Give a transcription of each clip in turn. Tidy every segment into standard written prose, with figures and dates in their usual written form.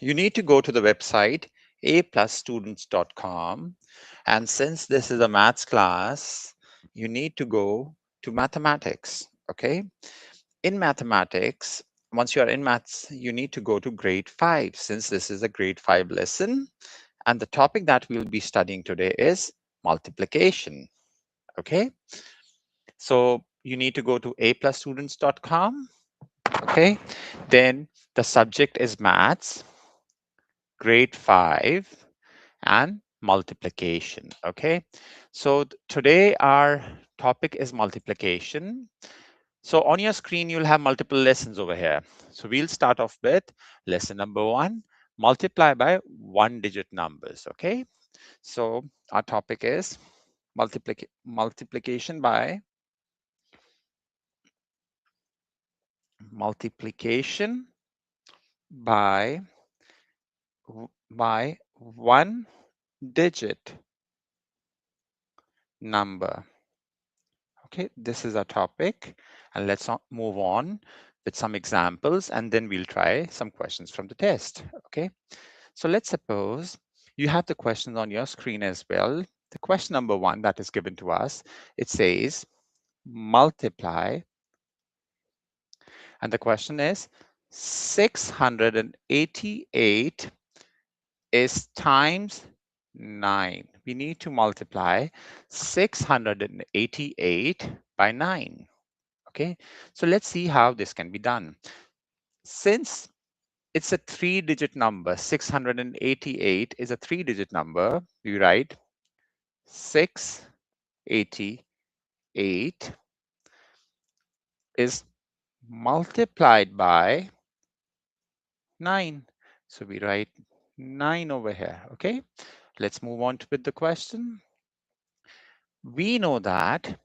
you need to go to the website aplusstudents.com. And since this is a maths class, you need to go to mathematics. Okay. In mathematics, once you are in maths, you need to go to grade 5, since this is a grade 5 lesson. And the topic that we'll be studying today is multiplication. Okay. So you need to go to aplusstudents.com. Okay. Then the subject is maths, grade 5, and multiplication. Okay. So today our topic is multiplication. So on your screen, you'll have multiple lessons over here. So we'll start off with lesson number 1, multiply by 1-digit numbers. Okay. So our topic is multiplication by by 1-digit number. Okay, this is our topic, and let's move on with some examples, and then we'll try some questions from the test. Okay, so let's suppose you have the questions on your screen as well. The question number 1 that is given to us, it says multiply, and the question is 688 is times 9. We need to multiply 688 by 9. Okay, so let's see how this can be done. Since it's a 3-digit number, 688 is a 3-digit number, we write 688 is multiplied by 9. So we write 9 over here. Okay, let's move on with the question. We know that,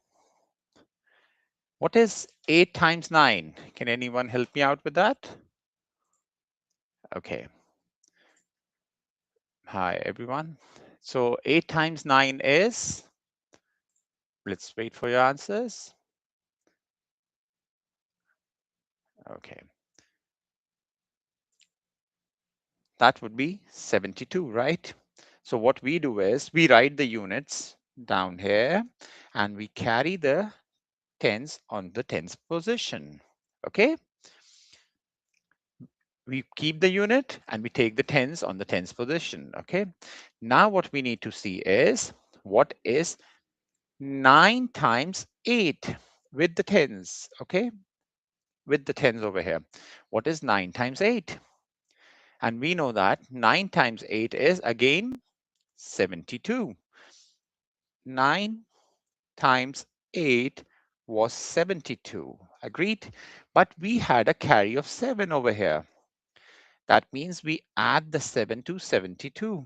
what is 8 times 9? Can anyone help me out with that? Okay. Hi, everyone. So 8 times 9 is, let's wait for your answers. Okay. That would be 72, right? So what we do is we write the units down here and we carry the tens on the tens position. Okay. We keep the unit and we take the tens on the tens position. Okay. Now what we need to see is what is 9 times 8 with the tens. Okay. With the tens over here. What is 9 times 8? And we know that 9 times 8 is again 72. 9 times 8 was 72. Agreed? But we had a carry of 7 over here. That means we add the 7 to 72.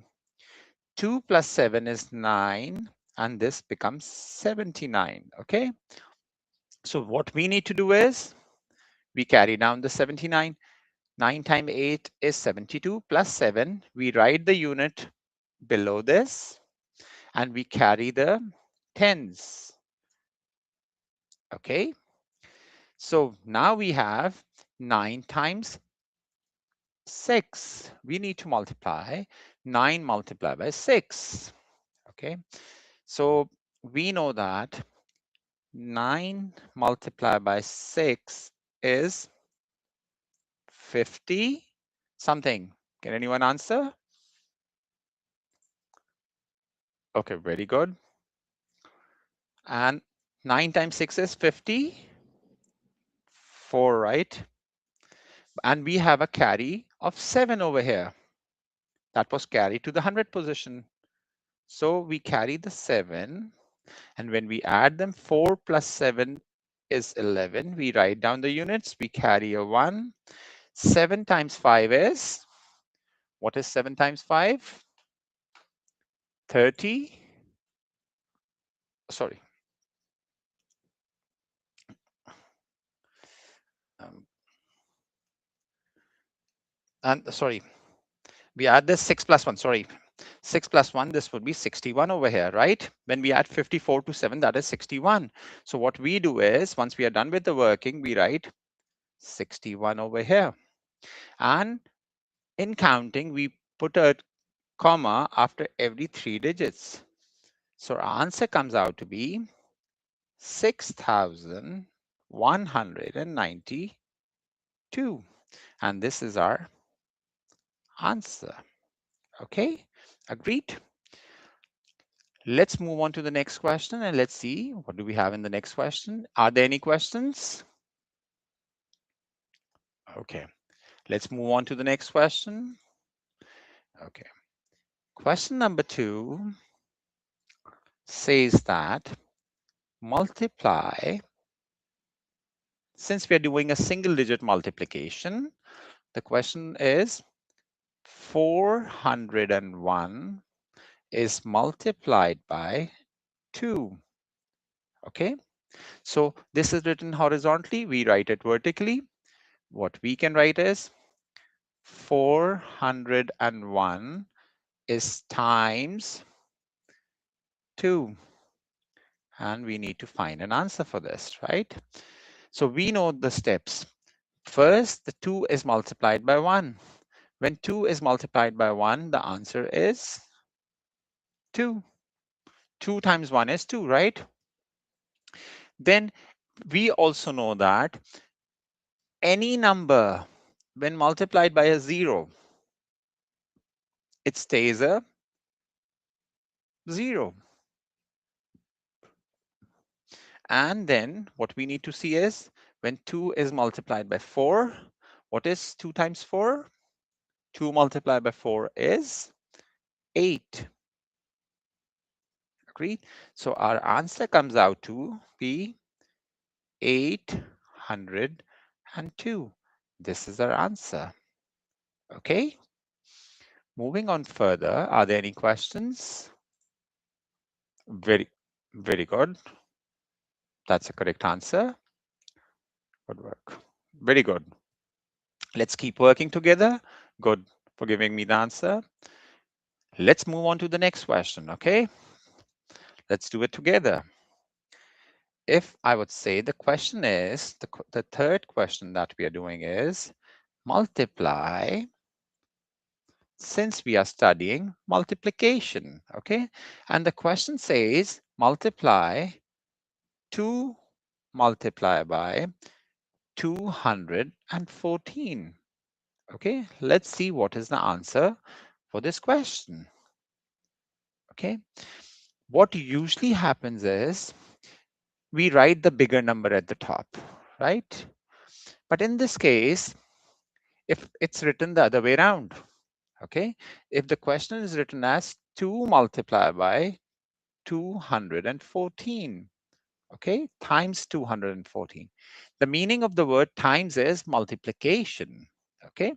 2 plus 7 is 9, and this becomes 79. Okay? So what we need to do is we carry down the 79. 9 times 8 is 72 plus 7. We write the unit below this and we carry the tens. Okay. So now we have 9 times 6. We need to multiply 9 multiplied by 6. Okay. So we know that 9 multiplied by 6 is 50 something. Can anyone answer? Okay, very good. And 9 times 6 is 54, right? And we have a carry of 7 over here. That was carried to the 100 position. So we carry the 7. And when we add them, 4 plus 7 is 11. We write down the units. We carry a 1. 7 times 5 is, what is 7 times 5? 30. Sorry. And sorry, we add this 6 plus 1, sorry. 6 plus 1, this would be 61 over here, right? When we add 54 to 7, that is 61. So what we do is, once we are done with the working, we write 61 over here. And In counting, we put a comma after every 3 digits. So our answer comes out to be 6,192. And this is our answer. Okay, agreed? Let's move on to the next question and let's see what do we have in the next question. Are there any questions? Okay, let's move on to the next question. Okay, question number 2 says that multiply, since we are doing a single digit multiplication, the question is 401 is multiplied by 2. Okay, so this is written horizontally, we write it vertically. What we can write is 401 is times 2. And we need to find an answer for this, right? So we know the steps. First, the 2 is multiplied by 1. When 2 is multiplied by 1, the answer is 2. 2 times 1 is 2, right? Then we also know that any number, when multiplied by a 0, it stays a 0. And then what we need to see is when 2 is multiplied by 4, what is 2 times 4? 2 multiplied by 4 is 8. Agreed? So our answer comes out to be 802. This is our answer. Okay. Moving on further, are there any questions? Very, very good. That's a correct answer. Good work. Very good. Let's keep working together. Good for giving me the answer. Let's move on to the next question, okay? Let's do it together. If I would say the question is, the third question that we are doing is multiply, since we are studying multiplication, okay? And the question says multiply 2 multiply by 214. Okay, let's see what is the answer for this question. Okay, what usually happens is we write the bigger number at the top, right? But in this case, if it's written the other way around, okay, if the question is written as 2 multiplied by 214, okay, times 214. The meaning of the word times is multiplication, okay?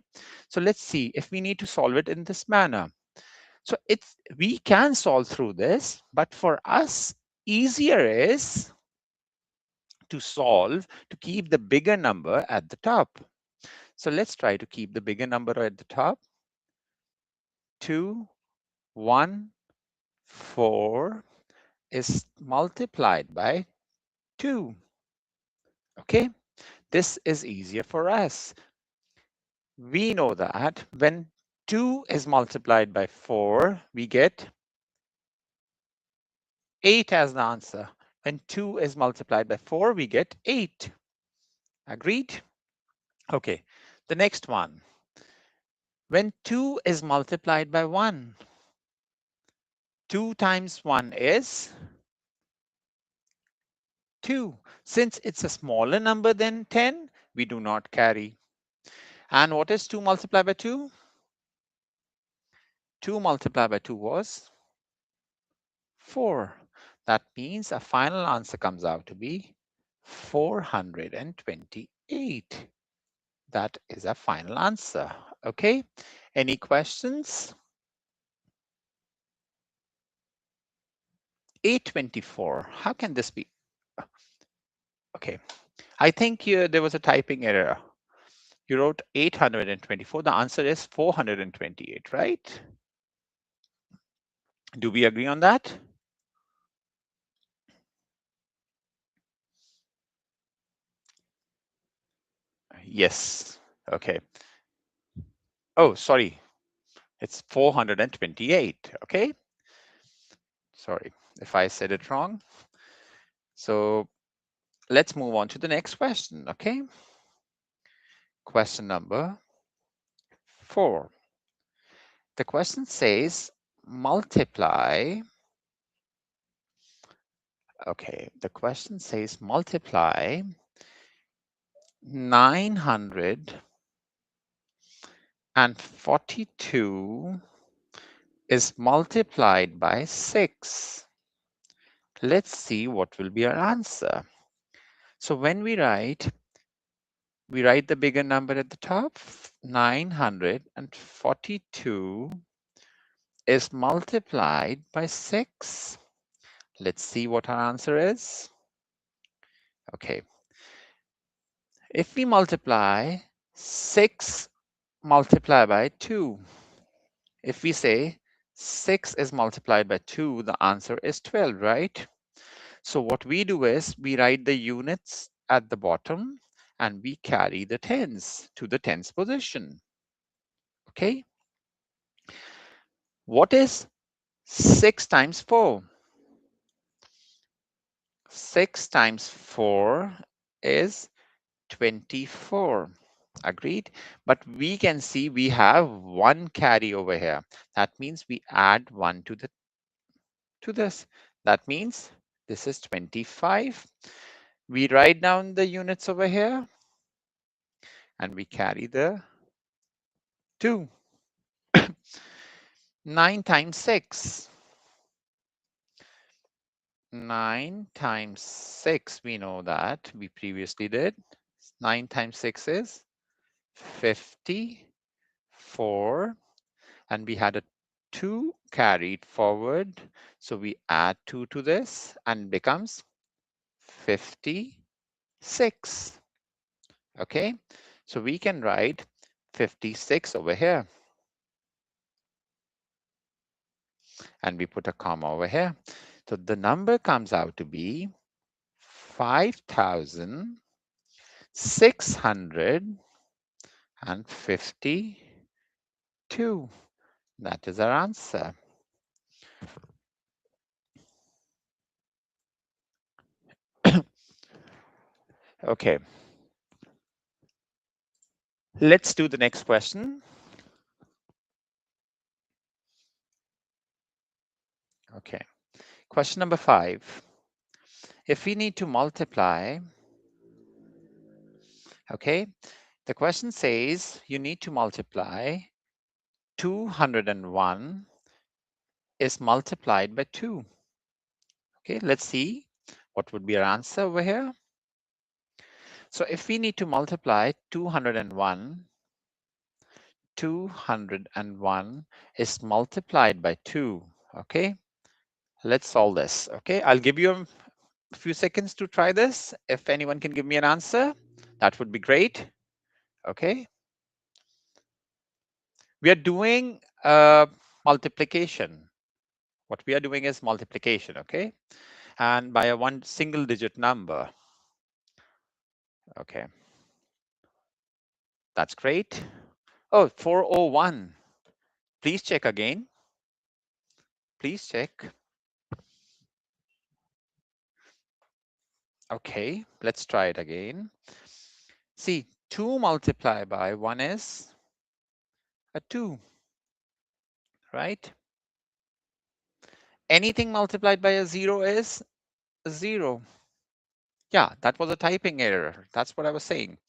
So let's see if we need to solve it in this manner. So we can solve through this, but for us, easier is to solve to keep the bigger number at the top. So let's try to keep the bigger number at the top. 2, 1, 4 is multiplied by 2. Okay, this is easier for us. We know that when 2 is multiplied by 4, we get 8 as the answer. When 2 is multiplied by 4, we get 8. Agreed? Okay, the next one. When 2 is multiplied by 1, 2 times 1 is 2. Since it's a smaller number than 10, we do not carry. And what is 2 multiplied by 2? 2 multiplied by 2 was 4. That means our final answer comes out to be 428. That is our final answer. Okay, any questions? 824, how can this be? Okay, I think there was a typing error. You wrote 824. The answer is 428, right? Do we agree on that? Yes. Okay. Oh, sorry, it's 428. Okay, sorry if I said it wrong. So let's move on to the next question. Okay, question number 4. The question says multiply. Okay, the question says multiply 942 is multiplied by 6. Let's see what will be our answer. So when we write the bigger number at the top. 942 is multiplied by 6. Let's see what our answer is. Okay. If we multiply 6 multiplied by 2, if we say 6 is multiplied by 2, the answer is 12, right? So what we do is we write the units at the bottom and we carry the tens to the tens position. Okay. What is 6 times 4? 6 times 4 is 24. Agreed. But we can see we have one carry over here. That means we add 1 to this. That means this is 25. We write down the units over here and we carry the 2. 9 times 6. 9 times 6, we know that we previously did. 9 times 6 is 54, and we had a 2 carried forward. So we add 2 to this and becomes 56. Okay, so we can write 56 over here. And we put a comma over here. So the number comes out to be 5,652. That is our answer. Okay. Let's do the next question. Okay. Question number 5. If we need to multiply, okay, the question says you need to multiply 201 is multiplied by 2. Okay, let's see what would be our answer over here. So if we need to multiply 201, 201 is multiplied by 2. Okay, let's solve this. Okay, I'll give you a few seconds to try this. If anyone can give me an answer, that would be great. Okay, we are doing multiplication. What we are doing is multiplication. Okay, and by a one single digit number. Okay, that's great. Oh, 401. Please check again. Please check. Okay, let's try it again. See, 2 multiplied by 1 is a 2, right? Anything multiplied by a 0 is a 0. Yeah, that was a typing error. That's what I was saying.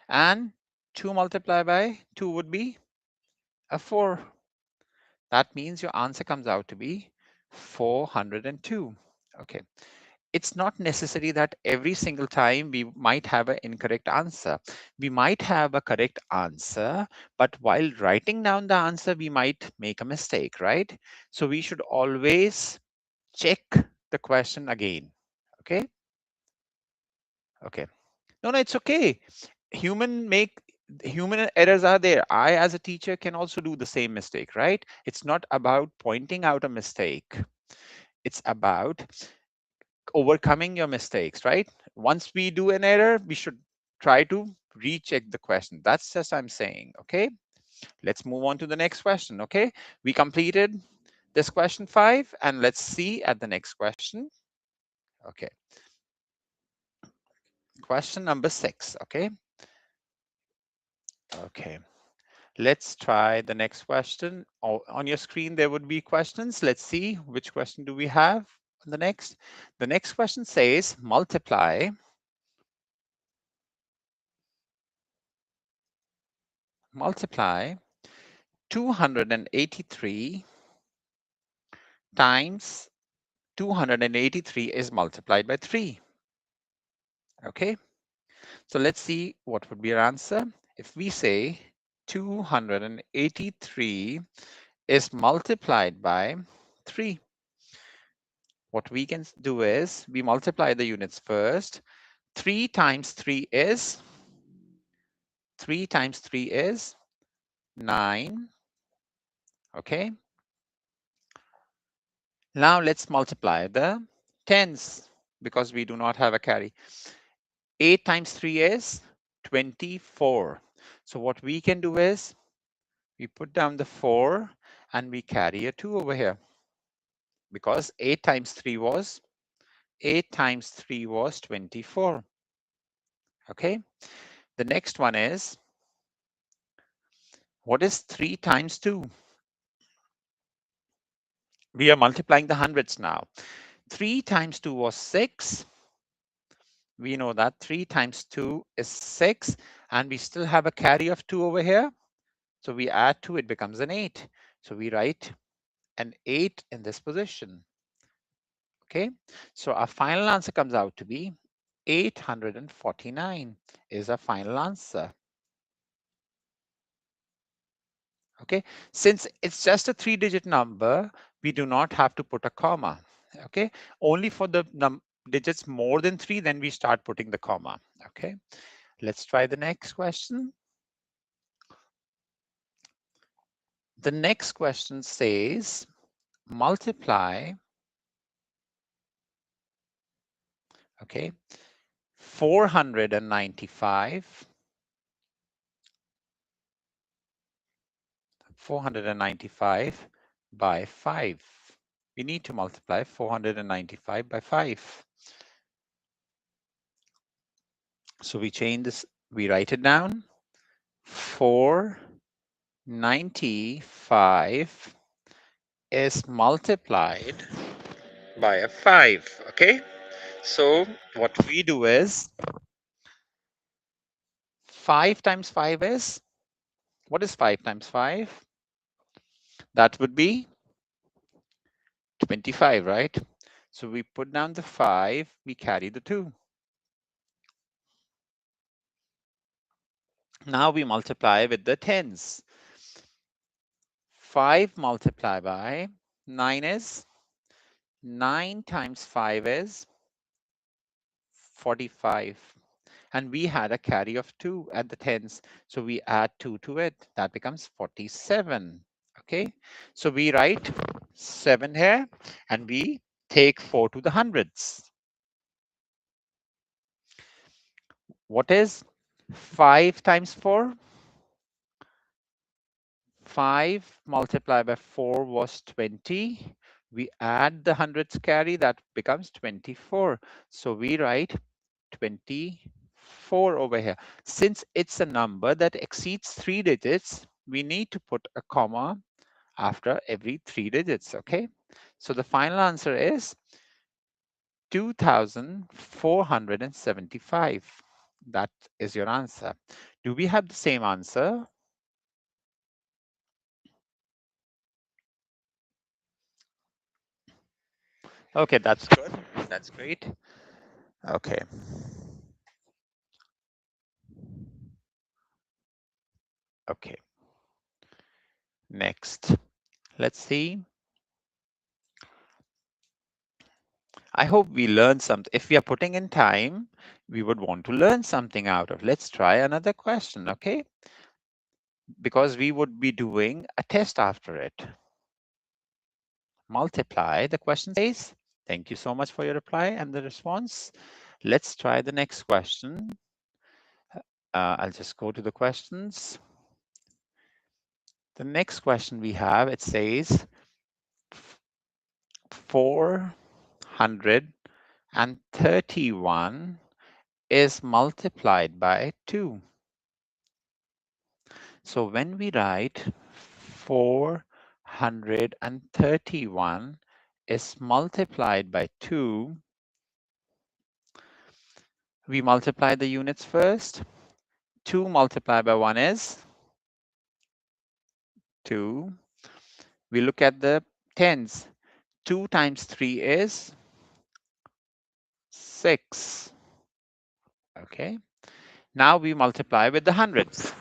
And 2 multiplied by 2 would be a 4. That means your answer comes out to be 402. Okay. It's not necessary that every single time we might have an incorrect answer. We might have a correct answer, but while writing down the answer, we might make a mistake, right? So we should always check the question again. Okay. Okay. No, it's okay. Human errors are there. I, as a teacher, can also do the same mistake, right? It's not about pointing out a mistake. It's about overcoming your mistakes, right? Once we do an error, we should try to recheck the question. That's just I'm saying, okay? Let's move on to the next question. Okay, we completed this question 5, and let's see at the next question. Okay, question number 6. Okay, let's try the next question. On your screen there would be questions. Let's see which question do we have on the next. The next question says multiply 283 times 283 is multiplied by 3. Okay, so let's see what would be our answer. If we say 283 is multiplied by 3, what we can do is we multiply the units first. 3 times 3 is 9. Okay, now let's multiply the tens because we do not have a carry. 8 times 3 is 24. So what we can do is we put down the 4 and we carry a 2 over here, because 8 times 3 was 24. Okay, the next one is, what is 3 times 2? We are multiplying the hundreds now. 3 times 2 was 6. We know that 3 times 2 is 6, and we still have a carry of 2 over here. So we add 2, it becomes an 8. So we write an 8 in this position. Okay, so our final answer comes out to be 849 is our final answer. Okay, since it's just a 3-digit number, we do not have to put a comma. Okay, only for the digits more than 3, then we start putting the comma. Okay, let's try the next question. The next question says multiply, okay, 495 by 5. We need to multiply 495 by 5. So we change this, we write it down. 495 is multiplied by a 5. Okay, so what we do is 5 times 5 is, what is 5 times 5? That would be 25, right? So we put down the 5, we carry the 2. Now we multiply with the tens. 5 multiplied by 9 is, 9 times 5 is 45. And we had a carry of 2 at the tens. So we add 2 to it. That becomes 47. Okay, so we write 7 here and we take 4 to the hundreds. What is 5 times 4? 5 multiplied by 4 was 20. We add the hundreds carry, that becomes 24. So we write 24 over here. Since it's a number that exceeds 3 digits, we need to put a comma after every 3 digits. Okay, so the final answer is 2475. That is your answer. Do we have the same answer? Okay, that's good. That's great. Okay. Okay. Next, let's see. I hope we learned something. If we are putting in time, we would want to learn something out of. Let's try another question, okay? Because we would be doing a test after it. Multiply, the question says. Thank you so much for your reply and the response. Let's try the next question. I'll just go to the questions. The next question we have, it says 431 is multiplied by 2. So when we write 431 is multiplied by 2, we multiply the units first. 2 multiplied by 1 is 2. We look at the tens. 2 times 3 is 6. Okay. Now we multiply with the hundreds.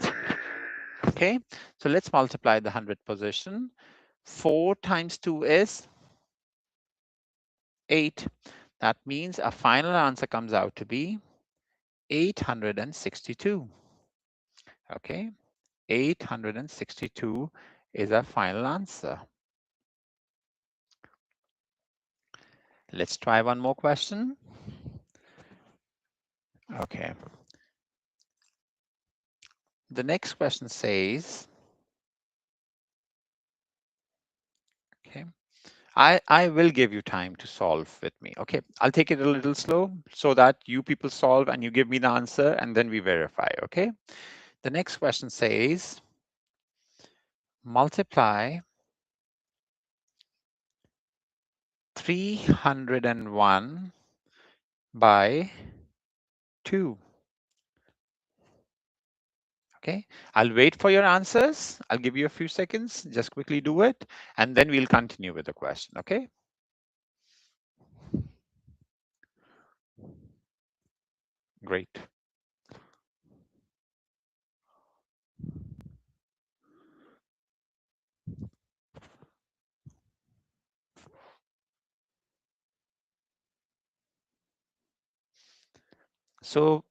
Okay. So let's multiply the 100 position. 4 times 2 is 8. That means our final answer comes out to be 862. Okay. 862 is our final answer. Let's try one more question. Okay. The next question says, okay, I will give you time to solve with me. Okay, I'll take it a little slow so that you people solve and you give me the answer and then we verify. Okay, the next question says, multiply 301 by 2. Okay, I'll wait for your answers. I'll give you a few seconds. Just quickly do it, and then we'll continue with the question. Okay. Great. So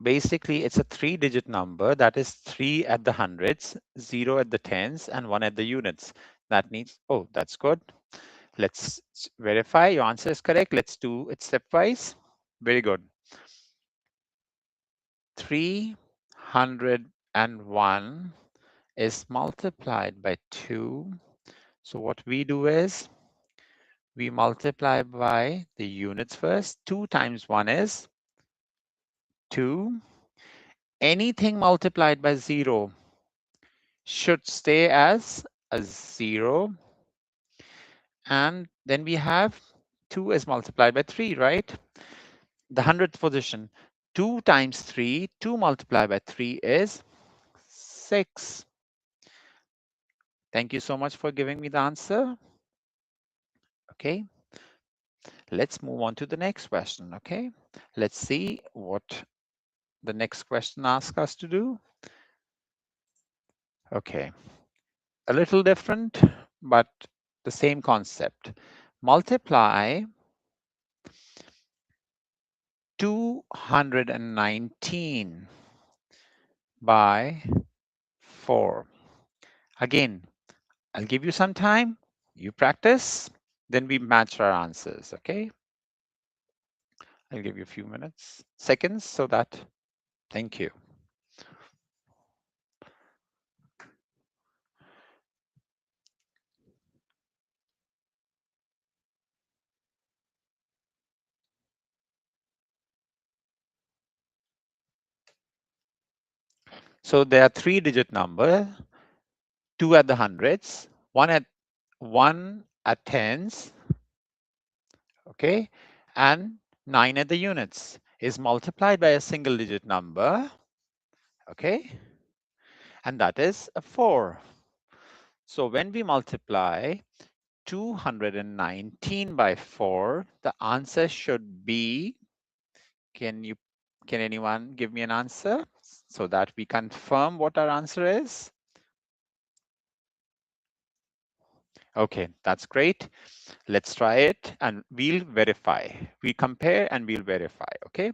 basically, it's a 3-digit number. That is 3 at the hundreds, 0 at the tens, and 1 at the units. That means, oh, that's good. Let's verify your answer is correct. Let's do it stepwise. Very good. 301 is multiplied by 2. So what we do is we multiply by the units first. 2 times 1 is 2. Anything multiplied by 0 should stay as a 0. And then we have 2 is multiplied by 3, right? The 100th position. 2 times 3, 2 multiplied by 3 is 6. Thank you so much for giving me the answer. Okay. Let's move on to the next question. Okay. Let's see what the next question asks us to do. Okay. A little different, but the same concept. Multiply 219 by 4. Again, I'll give you some time. You practice, then we match our answers, okay? I'll give you a few minutes, seconds, so that, thank you. So there are 3-digit number, 2 at the hundreds, 1 at tens, okay, and 9 at the units is multiplied by a single digit number, okay, and that is a 4. So when we multiply 219 by 4, the answer should be, can anyone give me an answer so that we confirm what our answer is? Okay, that's great. Let's try it and we'll verify. We compare and we'll verify, okay?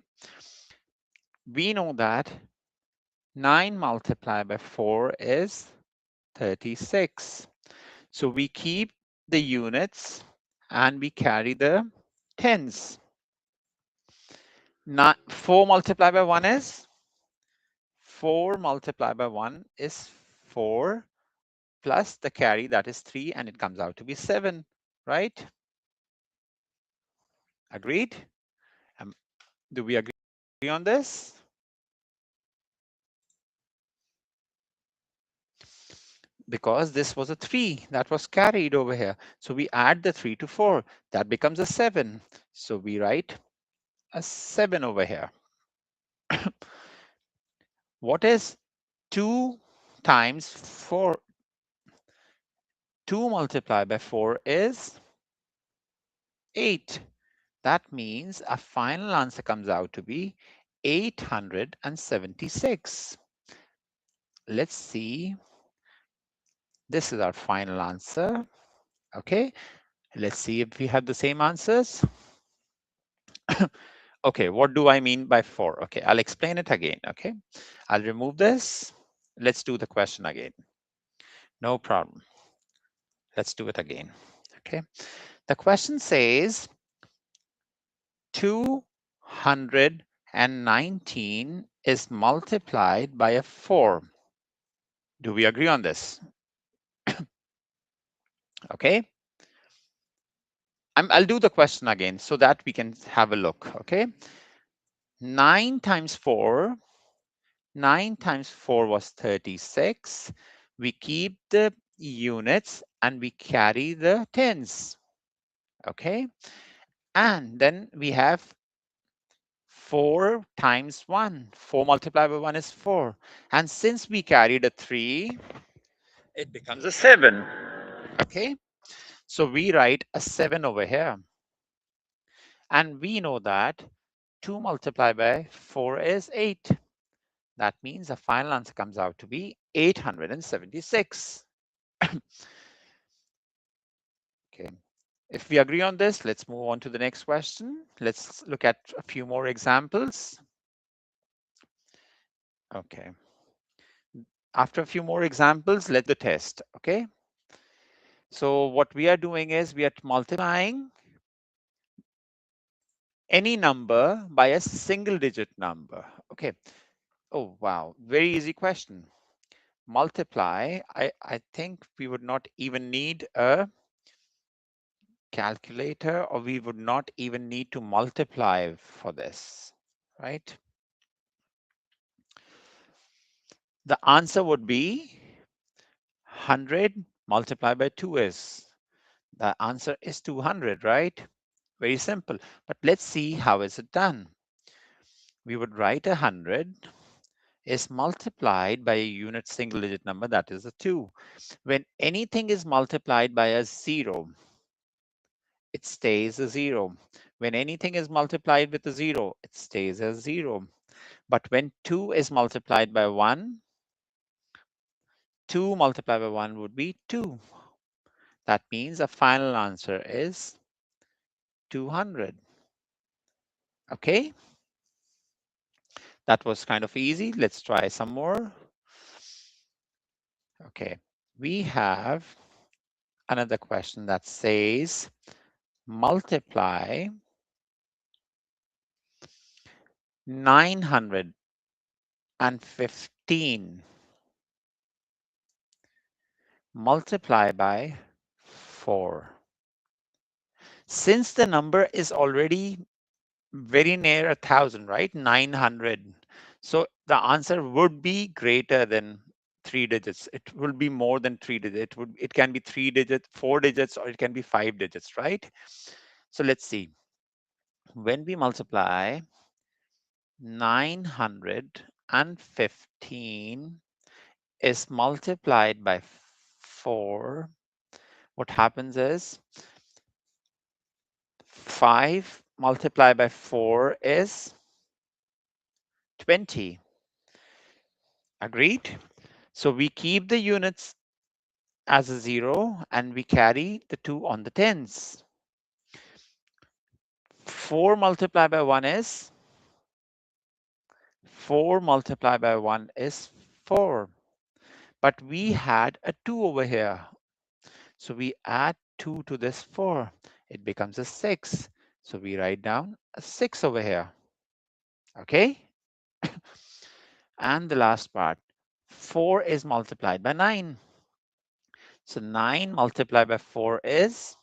We know that 9 multiplied by 4 is 36. So we keep the units and we carry the tens. 4 multiplied by 1 is 4 multiplied by 1 is 4. plus the carry, that is 3, and it comes out to be 7, right? Agreed? Um, do we agree on this? Because this was a 3 that was carried over here. So we add the 3 to 4. That becomes a 7. So we write a 7 over here. What is 2 times 4? 2 multiplied by 4 is 8. That means our final answer comes out to be 876. Let's see. This is our final answer. Okay. Let's see if we have the same answers. Okay, what do I mean by 4? Okay, I'll explain it again. Okay, I'll remove this. Let's do the question again. No problem. Let's do it again. Okay, the question says 219 is multiplied by a 4. Do we agree on this? Okay. I'll do the question again so that we can have a look. Okay. 9 times 4. 9 times 4 was 36. We keep the units and we carry the tens. Okay. And then we have 4 times 1. 4 multiplied by 1 is 4. And since we carried a 3, it becomes a 7. Okay. So we write a 7 over here. And we know that 2 multiplied by 4 is 8. That means the final answer comes out to be 876. Okay. If we agree on this, let's move on to the next question. Let's look at a few more examples. Okay. After a few more examples, let's do the test. Okay. So what we are doing is we are multiplying any number by a single digit number. Okay. Oh, wow. Very easy question. Multiply. I think we would not even need a calculator, or we would not even need to multiply for this, right? The answer would be 100 multiplied by 2 is, the answer is 200, right? Very simple. But let's see how is it done. We would write 100 is multiplied by a unit single digit number, that is a 2. When anything is multiplied by a 0, it stays a 0. When anything is multiplied with a 0, it stays as 0. But when 2 is multiplied by 1, 2 multiplied by 1 would be 2. That means the final answer is 200. Okay, that was kind of easy. Let's try some more. Okay, we have another question that says multiply 915 multiply by 4. Since the number is already very near 1,000, right? 900. So the answer would be greater than 3 digits. It will be more than 3 digits. It can be 3 digits, 4 digits, or it can be 5 digits, right? So let's see. When we multiply 915 is multiplied by 4, what happens is 5 multiplied by 4 is 20. Agreed? So we keep the units as a 0 and we carry the 2 on the tens. 4 multiplied by 1 is 4 multiplied by 1 is 4. But we had a 2 over here. So we add 2 to this 4. It becomes a 6. So we write down a 6 over here. Okay? And the last part, 4 is multiplied by 9. So 9 multiplied by 4 is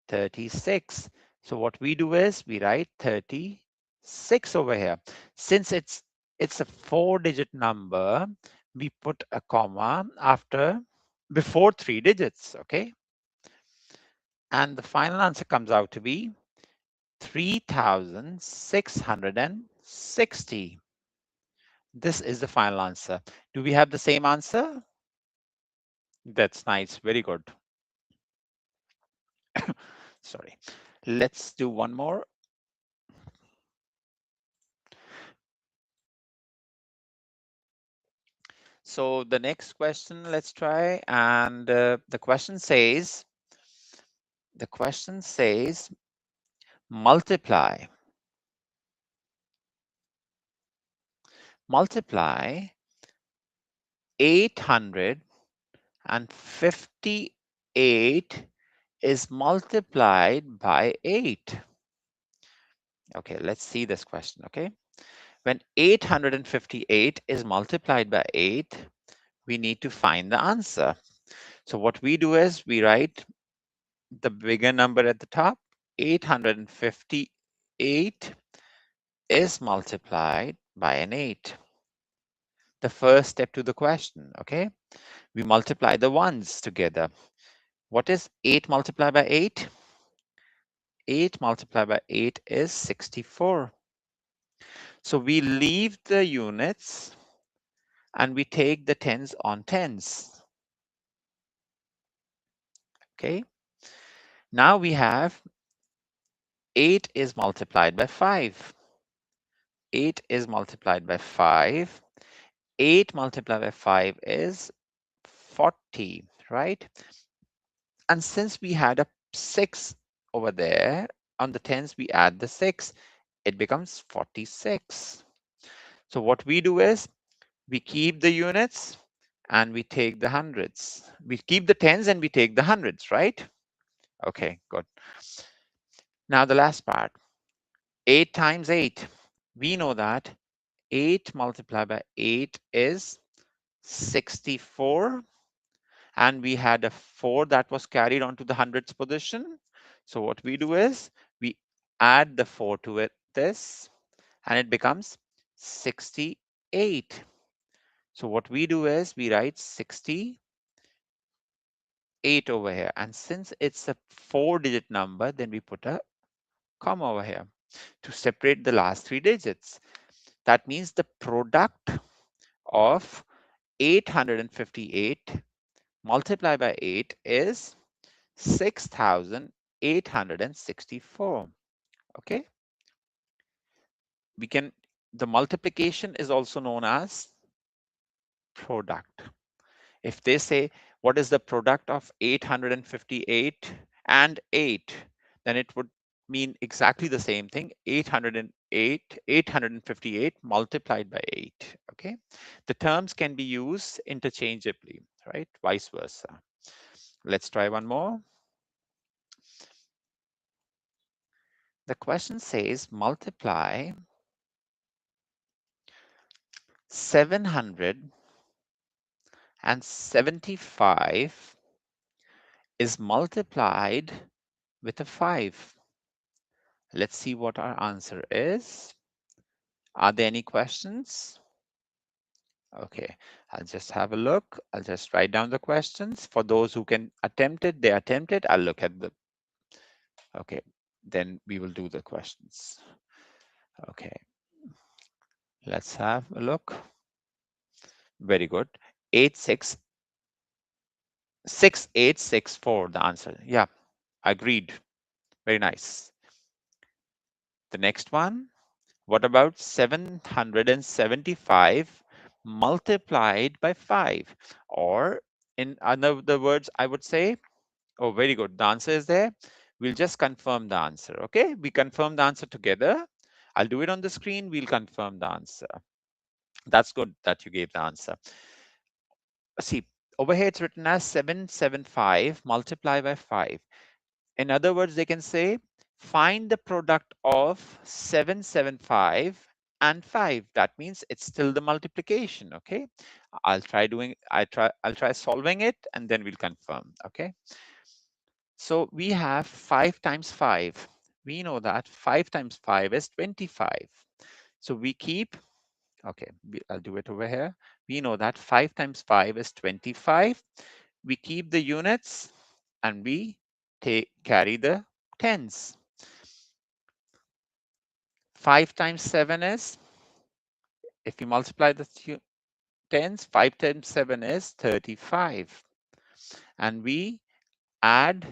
36. So what we do is we write 36 over here. Since it's a 4-digit number, we put a comma before 3 digits, okay? And the final answer comes out to be 3,660. This is the final answer. Do we have the same answer? That's nice. Very good. Sorry. Let's do one more. So the next question, let's try. And the question says, multiply 858 is multiplied by 8. Okay, let's see this question, okay? When 858 is multiplied by 8, we need to find the answer. So what we do is we write the bigger number at the top. 858 is multiplied by an 8. The first step to the question, okay? We multiply the ones together. What is 8 multiplied by 8? 8 multiplied by 8 is 64. So we leave the units and we take the tens on tens. Okay. Now we have 8 is multiplied by 5. 8 is multiplied by 5. 8 multiplied by 5 is 40, right? And since we had a 6 over there, on the tens we add the 6, it becomes 46. So what we do is we keep the units and we take the hundreds. We keep the tens and we take the hundreds, right? Okay, good. Now the last part, 8 times 8. We know that 8 multiplied by 8 is 64. And we had a 4 that was carried onto the hundreds position. So what we do is we add the 4 to this, and it becomes 68. So what we do is we write 68 over here. And since it's a 4-digit number, then we put a comma over here to separate the last 3 digits. That means the product of 858 multiplied by 8 is 6,864. Okay. The multiplication is also known as product. If they say, what is the product of 858 and 8, then it would mean exactly the same thing, 858 multiplied by 8. Okay. The terms can be used interchangeably, right? Vice versa. Let's try one more. The question says multiply 775 is multiplied with a 5. Let's see what our answer is. Are there any questions? Okay, I'll just have a look. I'll just write down the questions. For those who can attempt it, they attempt it. I'll look at the, okay, then we will do the questions. Okay, let's have a look. Very good. 6864, the answer. Yeah, agreed. Very nice. The next one, what about 775 multiplied by 5? Or in other words, I would say, oh, very good. The answer is there. We'll just confirm the answer. Okay, we confirm the answer together. I'll do it on the screen. We'll confirm the answer. That's good that you gave the answer. See, over here it's written as 775 multiplied by 5. In other words, they can say, find the product of 775 and 5. That means it's still the multiplication, okay? I'll try solving it and then we'll confirm. Okay. So we have 5 times 5. We know that 5 times 5 is 25. So we keep, okay, I'll do it over here. We know that 5 times 5 is 25. We keep the units and we carry the tens. 5 times 7 is, if you multiply the tens, 5 times 7 is 35. And we add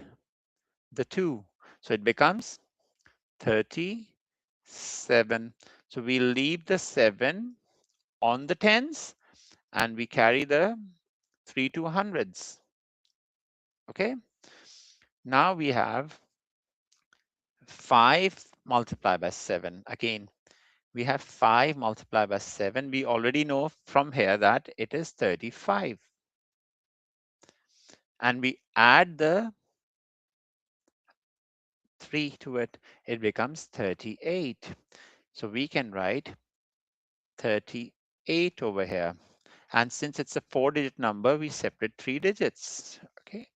the 2. So it becomes 37. So we leave the 7 on the tens and we carry the 3 to hundreds. Okay. Now we have 5 multiplied by 7. Again, we have 5 multiplied by 7. We already know from here that it is 35. And we add the 3 to it. It becomes 38. So we can write 38 over here. And since it's a 4-digit number, we separate 3 digits. Okay.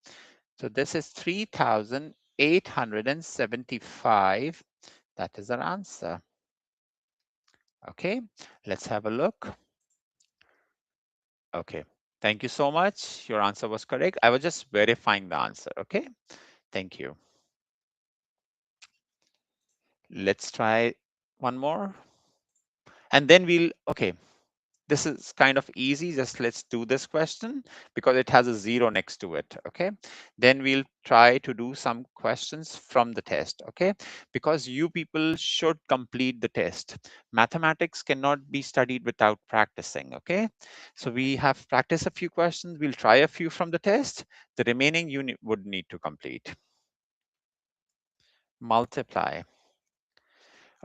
So this is 3,875. That is our answer. Okay, let's have a look. Okay, thank you so much. Your answer was correct. I was just verifying the answer. Okay, thank you. Let's try one more. And then we'll, okay, this is kind of easy. Just let's do this question because it has a 0 next to it. Okay. Then we'll try to do some questions from the test. Okay. Because you people should complete the test. Mathematics cannot be studied without practicing. Okay. So we have practiced a few questions. We'll try a few from the test. The remaining you would need to complete. Multiply.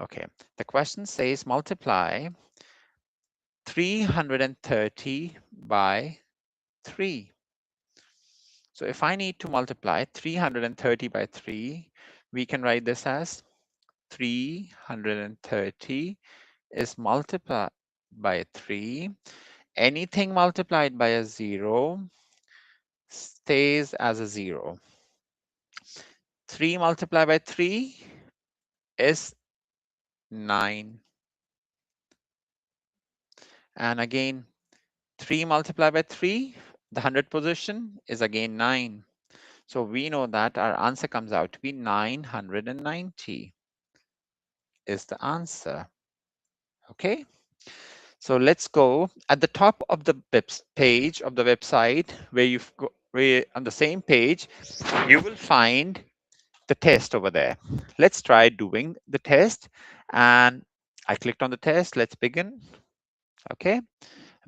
Okay. The question says multiply 330 by 3. So if I need to multiply 330 by 3, we can write this as 330 is multiplied by 3. Anything multiplied by a 0 stays as a 0. 3 multiplied by 3 is 9. And again, 3 multiplied by 3, the 100 position is again 9. So we know that our answer comes out to be 990 is the answer. Okay. So let's go at the top of the page of the website where on the same page, you will find the test over there. Let's try doing the test. And I clicked on the test. Let's begin. Okay.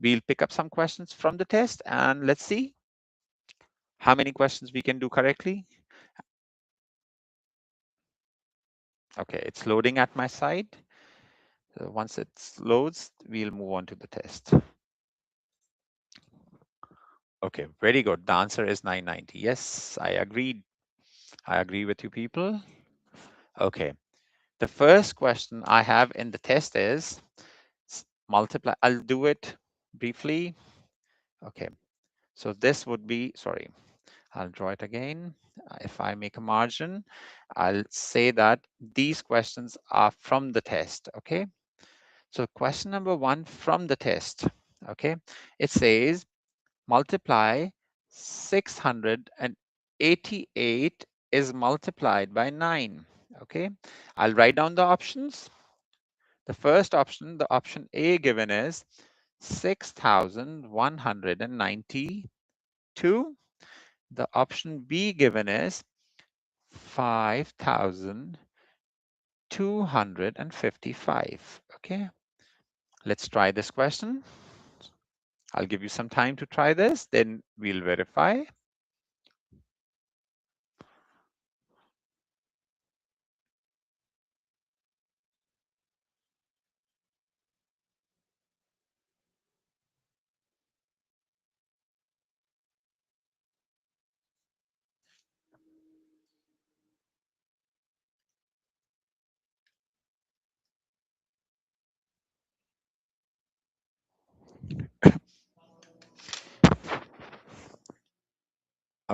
We'll pick up some questions from the test and let's see how many questions we can do correctly. Okay, it's loading at my side. So once it loads, we'll move on to the test. Okay, very good. The answer is 990. Yes, I agreed. I agree with you people. Okay, the first question I have in the test is multiply. I'll do it briefly. Okay, so this would be, sorry, I'll draw it again. If I make a margin, I'll say that these questions are from the test. Okay, so question number 1 from the test. Okay, it says multiply 688 is multiplied by 9. Okay, I'll write down the options. The first option, the option A given is 6,192. The option B given is 5,255. Okay, let's try this question. I'll give you some time to try this, then we'll verify.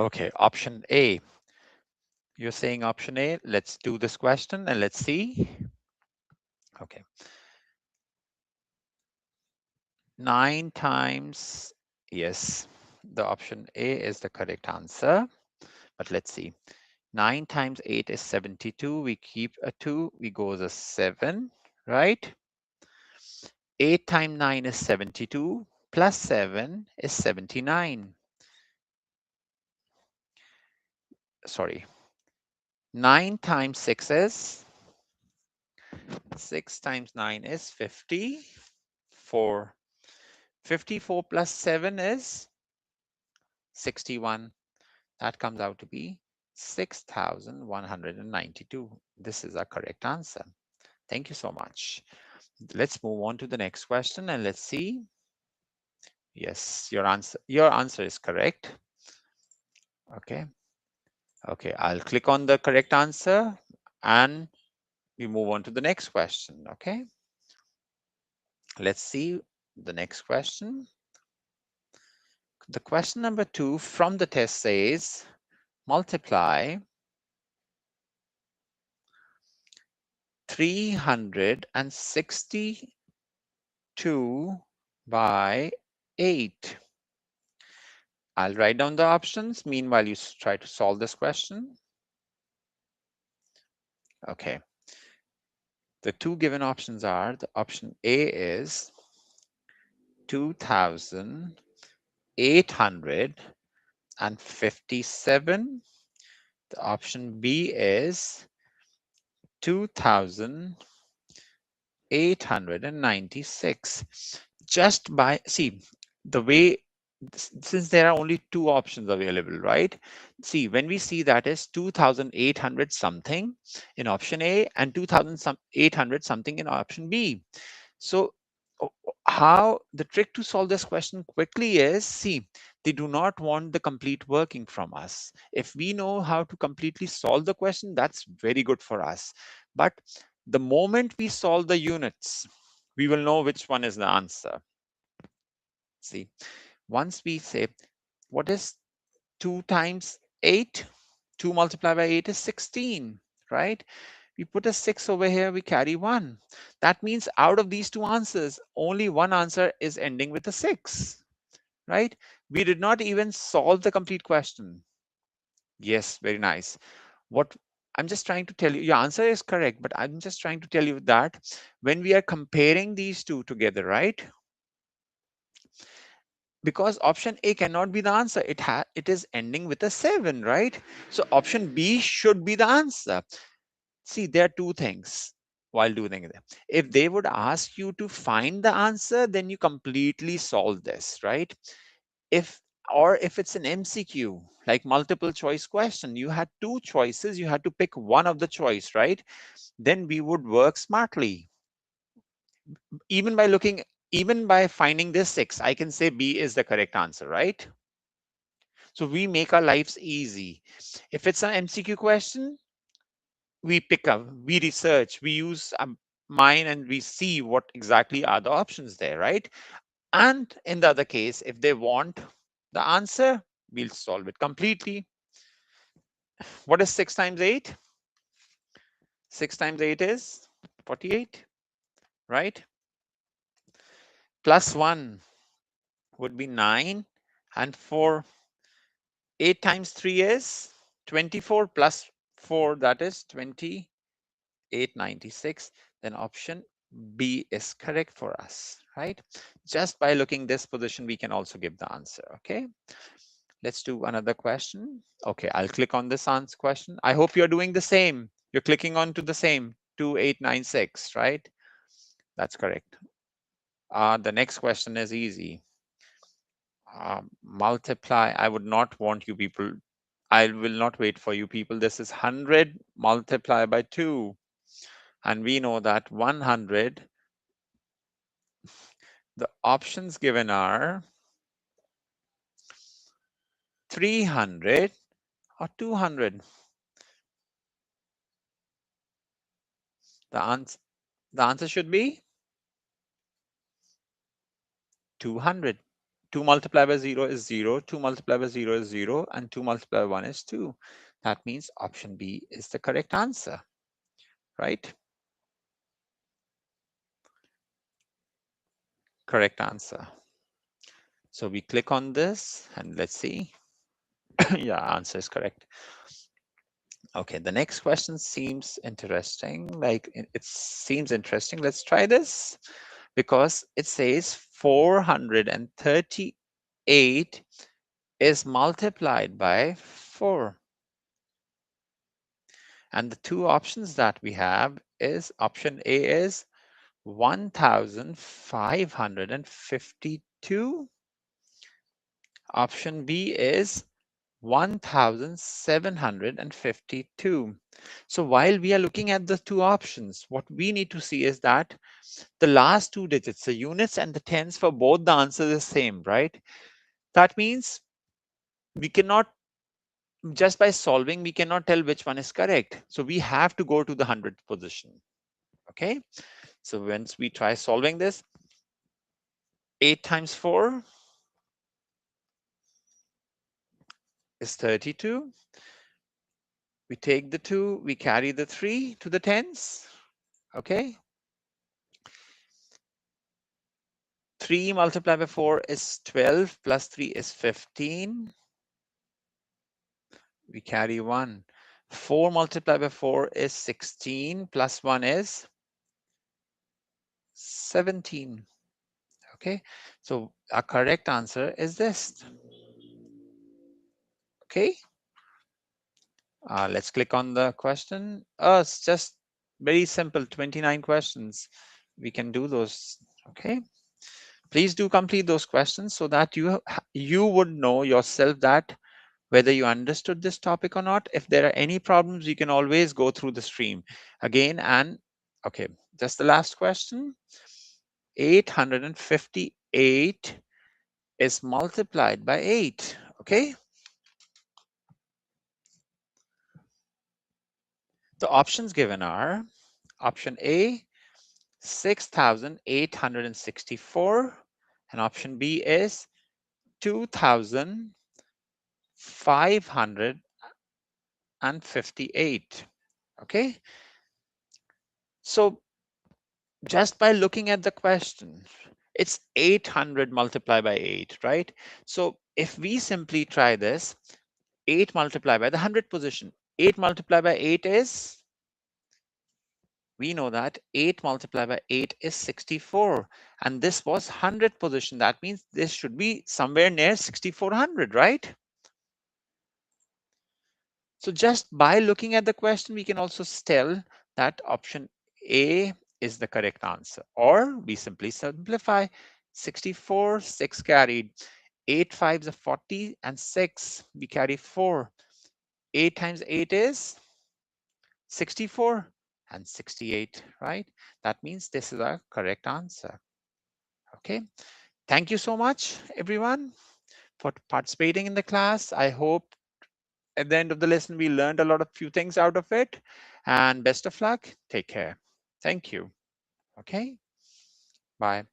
Okay, option A. You're saying option A. Let's do this question and let's see. Okay. 9 times, yes, the option A is the correct answer. But let's see. 9 times 8 is 72. We keep a 2. We go as a 7, right? 8 times 9 is 72. Plus 7 is 79. Sorry. 9 times 6 is 6 times 9 is 54. 54 plus 7 is 61. That comes out to be 6,192. This is our correct answer. Thank you so much. Let's move on to the next question and let's see. Yes, your answer is correct. Okay. Okay, I'll click on the correct answer and we move on to the next question. Okay. Let's see the next question. The question number 2 from the test says multiply 362 by 8. I'll write down the options. Meanwhile, you try to solve this question. Okay. The two given options are, the option A is 2,857. The option B is 2,896. Just by, see, the way, since there are only two options available, right? See, when we see that is 2,800 something in option A and 2,800 something in option B. So how the trick to solve this question quickly is, see, they do not want the complete working from us. If we know how to completely solve the question, that's very good for us. But the moment we solve the units, we will know which one is the answer. See, once we say, what is 2 times 8? 2 multiplied by 8 is 16, right? We put a 6 over here, we carry 1. That means out of these two answers, only one answer is ending with a 6, right? We did not even solve the complete question. Yes, very nice. What I'm just trying to tell you, your answer is correct, but I'm just trying to tell you that when we are comparing these two together, right? Because option A cannot be the answer. It is ending with a 7, right? So option B should be the answer. See, there are two things while doing it. If they would ask you to find the answer, then you completely solve this, right? Or if it's an MCQ, like multiple choice question, you had two choices, you had to pick one of the choice, right? Then we would work smartly. Even by finding this 6, I can say B is the correct answer, right? So we make our lives easy. If it's an MCQ question, we pick up, we research, we use mine and we see what exactly are the options there, right? And in the other case, if they want the answer, we'll solve it completely. What is 6 times 8? 6 times 8 is 48, right? Plus 1 would be 9 and 4. 8 times 3 is 24 plus 4, that is 2896. Then option B is correct for us, right? Just by looking this position, we can also give the answer, okay? Let's do another question. Okay, I'll click on this answer question. I hope you're doing the same. You're clicking on to the same, 2896, right? That's correct. The next question is easy. Multiply, I would not want you people, I will not wait for you people. This is 100 multiplied by 2. And we know that 100, the options given are 300 or 200. The answer should be 200. 2 multiplied by 0 is 0, 2 multiplied by 0 is 0, and 2 multiplied by 1 is 2. That means option B is the correct answer, right? Correct answer. So we click on this and let's see. Yeah, answer is correct. Okay, the next question seems interesting. Like it seems interesting. Let's try this because it says 438 is multiplied by 4. And the two options that we have is option A is 1552. Option B is 1752. So while we are looking at the two options, what we need to see is that the last two digits, the units and the tens for both the answers is same, right? That means we cannot, just by solving, we cannot tell which one is correct. So we have to go to the 100th position. Okay. So once we try solving this, 8 times 4 is 32. We take the 2, we carry the 3 to the tens. Okay. 3 multiplied by 4 is 12, plus 3 is 15. We carry 1. 4 multiplied by 4 is 16, plus 1 is 17. Okay, so our correct answer is this. Okay, let's click on the question. It's just very simple, 29 questions. We can do those. Okay, please do complete those questions so that you would know yourself that whether you understood this topic or not. If there are any problems, you can always go through the stream again. And okay, just the last question. 858 is multiplied by 8. Okay, the options given are option A, 6,864, and option B is 2,558. Okay, so just by looking at the question, it's 800 multiplied by 8, right? So if we simply try this, 8 multiplied by the 100th position, 8 multiplied by 8 is, we know that 8 multiplied by 8 is 64. And this was 100th position. That means this should be somewhere near 6,400, right? So just by looking at the question, we can also tell that option A is the correct answer. Or we simply simplify 64, 6 carried. 8 fives are 40 and 6, we carry 4. 8 times 8 is 64 and 68, right? That means this is our correct answer. Okay. Thank you so much, everyone, for participating in the class. I hope at the end of the lesson, we learned a lot of few things out of it. And best of luck. Take care. Thank you. Okay. Bye.